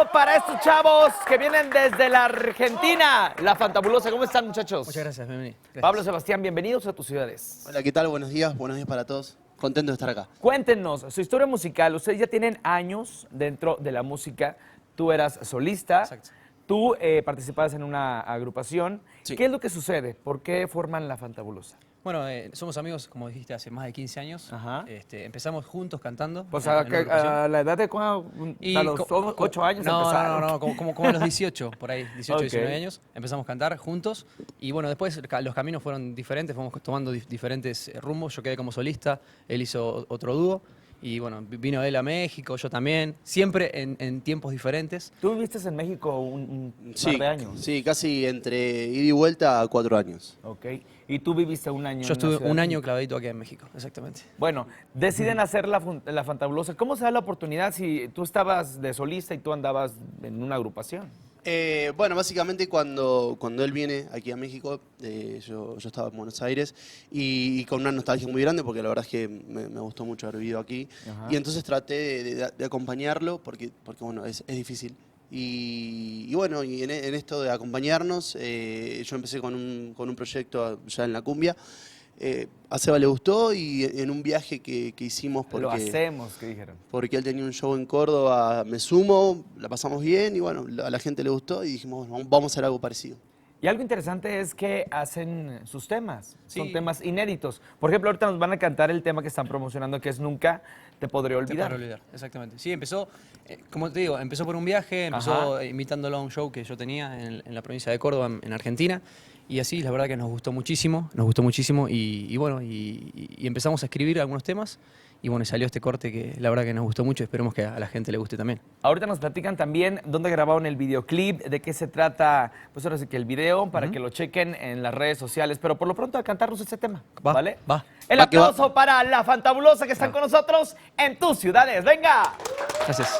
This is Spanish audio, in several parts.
para estos chavos que vienen desde la Argentina, La Fantabulosa. ¿Cómo están, muchachos? Muchas gracias, bienvenido. Pablo, Sebastián, bienvenidos a tus ciudades. Hola, ¿qué tal? Buenos días para todos. Contento de estar acá. Cuéntenos su historia musical. Ustedes ya tienen años dentro de la música. Tú eras solista. Exacto. Tú participabas en una agrupación. Sí. ¿Qué es lo que sucede? ¿Por qué forman La Fantabulosa? Bueno, somos amigos, como dijiste, hace más de 15 años. Ajá. Empezamos juntos cantando. Pues en a, una agrupación. a la edad de a los 8 años empezaron. No, como a los 18, por ahí, 18, Ok. 19 años. Empezamos a cantar juntos y bueno, después los caminos fueron diferentes, fuimos tomando diferentes rumbos. Yo quedé como solista, él hizo otro dúo y bueno, vino él a México, yo también, siempre en tiempos diferentes. ¿Tú viviste en México un Sí, par de años? sí, casi entre ida y vuelta a 4 años. Ok. ¿Y tú viviste un año Yo en la estuve Ciudad un de año México? clavadito aquí en México, exactamente. Bueno, deciden hacer la Fantabulosa. ¿Cómo se da la oportunidad si tú estabas de solista y tú andabas en una agrupación? Bueno, básicamente cuando él viene aquí a México, yo estaba en Buenos Aires y con una nostalgia muy grande porque la verdad es que me gustó mucho haber vivido aquí. Ajá. Y entonces traté de acompañarlo porque bueno, es difícil. Y bueno, y en esto de acompañarnos, yo empecé con un proyecto ya en la cumbia. A Seba le gustó y en un viaje que hicimos Lo hacemos, que dijeron. porque él tenía un show en Córdoba, me sumo, la pasamos bien y bueno, a la gente le gustó y dijimos, bueno, vamos a hacer algo parecido. Y algo interesante es que hacen sus temas, son Sí. temas inéditos. Por ejemplo, ahorita nos van a cantar el tema que están promocionando, que es Nunca te podré Te olvidar. podré olvidar, exactamente. Sí, empezó, como te digo, empezó por un viaje, empezó Ajá. invitándolo a un show que yo tenía en la provincia de Córdoba, en Argentina. Y así, la verdad que nos gustó muchísimo y bueno, y empezamos a escribir algunos temas y bueno, y salió este corte que la verdad que nos gustó mucho y esperemos que a la gente le guste también. Ahorita nos platican también dónde grabaron el videoclip, de qué se trata, pues ahora sí que el video, para que lo chequen en las redes sociales. Pero por lo pronto a cantarnos este tema, Va, ¿vale? va. El Va que va. aplauso para La Fantabulosa que están con nosotros en tus ciudades. ¡Venga! Gracias.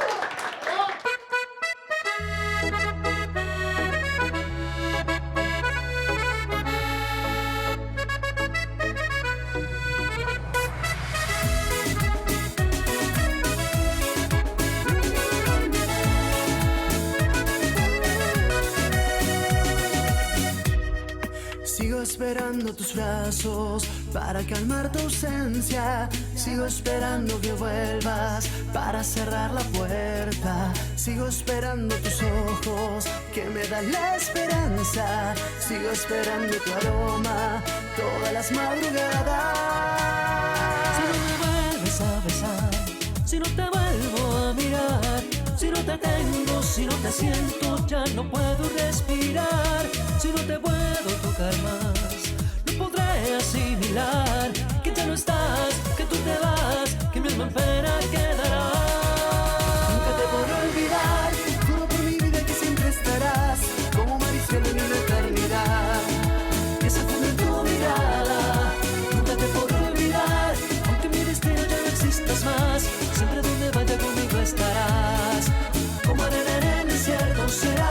Sigo esperando tus brazos para calmar tu ausencia. Sigo esperando que vuelvas para cerrar la puerta. Sigo esperando tus ojos que me dan la esperanza. Sigo esperando tu aroma todas las madrugadas. Si no me vuelves a besar, si no te vuelvo a mirar, si no te tengo, si no te siento, ya no puedo respirar. Si no te puedo tocar más, no podré asimilar que ya no estás, que tú te vas, que mi alma en pena quedará. Nunca te podré olvidar, juro por mi vida que siempre estarás como mariscal en una eternidad que se funde en tu mirada. Nunca te podré olvidar, aunque mi destino ya no existas más, siempre donde vaya conmigo estarás, como arena en el desierto serás.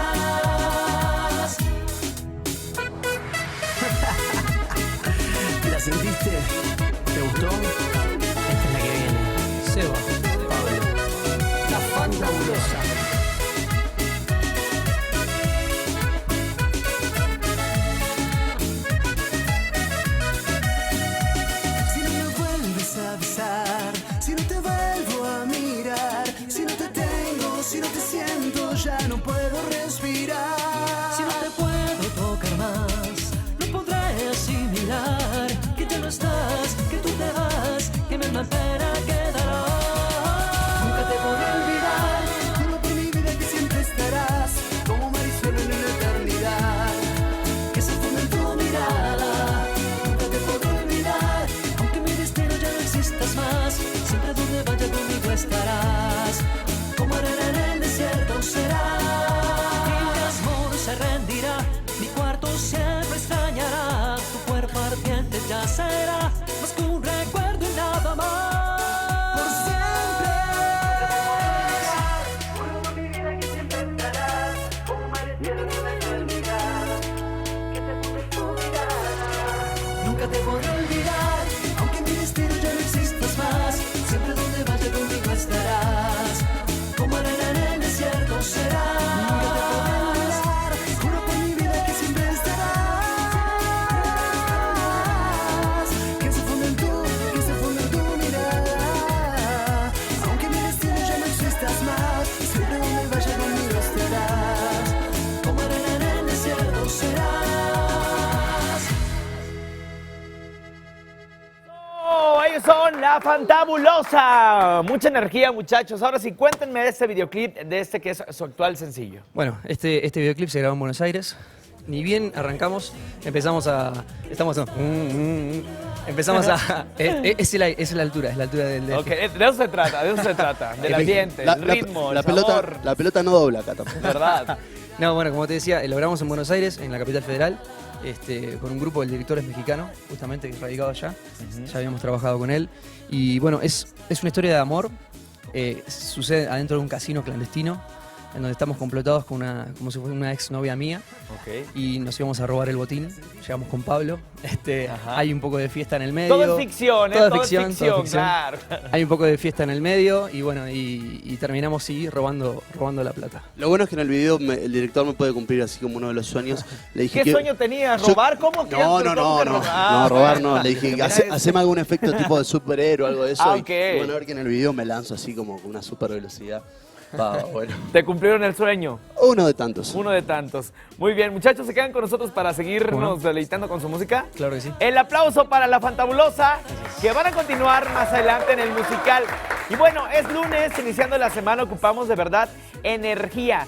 ¿La sentiste? ¿Te gustó? Esta es la que viene. Seba. Pablo, La Fantabulosa. Si no me vuelves a besar, si no te vuelvo a mirar, si no te tengo, si no te siento, ya no puedo respirar. Si no te puedo tocar más, no podré asimilar que ya no estás, que tú te vas, que mi alma en pena quedará. Nunca te podré olvidar, juro por mi vida que siempre estarás como mariscal en una eternidad que se funde en tu mirada. Nunca te podré olvidar, aunque mi destino ya no existas más, siempre donde vaya conmigo estarás, como arena en el desierto serás. Mi amor se rendirá, mi cuarto siempre extrañará, tu cuerpo ardiente ya será más que un recuerdo y nada más. Por siempre. Juro por mi vida que siempre estarás como mariscal en una eternidad que se funde en tu mirada. Nunca te podré olvidar, aunque mi destino ya no existas más, siempre donde vaya conmigo estarás, como arena en el desierto serás. con La Fantabulosa. Mucha energía, muchachos. Ahora sí, cuéntenme de este videoclip, de este que es su actual sencillo. Bueno, este videoclip se grabó en Buenos Aires. Ni bien arrancamos, empezamos a... Empezamos a... Es la altura, es la altura del... Ok, de eso se trata, del ambiente, el ritmo, el sabor. La pelota no dobla acá tampoco. ¿Verdad? No, bueno, como te decía, lo grabamos en Buenos Aires, en la capital federal, con un grupo, el director es mexicano, justamente, que es radicado allá. Ya habíamos trabajado con él. Y bueno, es una historia de amor. Sucede adentro de un casino clandestino, en donde estamos complotados con como si fuera una ex novia mía. Ok. Y nos íbamos a robar el botín. Llegamos con Pablo. Ajá. Hay un poco de fiesta en el medio. Todo es ficción, Todo es todo ficción, es ficción, todo es ficción. claro. Hay un poco de fiesta en el medio y bueno, y terminamos sí robando la plata. Lo bueno es que en el video el director me puede cumplir así como uno de los sueños. Le dije ¿Qué que... sueño tenías? ¿Robar? ¿Cómo? No, ¿Cómo no, que no, robar? no, robar no. Bueno. Le dije, Mira haceme algún efecto tipo de superhéroe o algo de eso. Ah, y ok. van a ver que en el video me lanzo así como con una super velocidad. Bueno. ¿Te cumplieron el sueño? Uno de tantos. Uno de tantos. Muy bien, muchachos, ¿se quedan con nosotros para seguirnos deleitando con su música? Claro que sí. El aplauso para La Fantabulosa, que van a continuar más adelante en el musical. Y bueno, es lunes, iniciando la semana, ocupamos de verdad energía.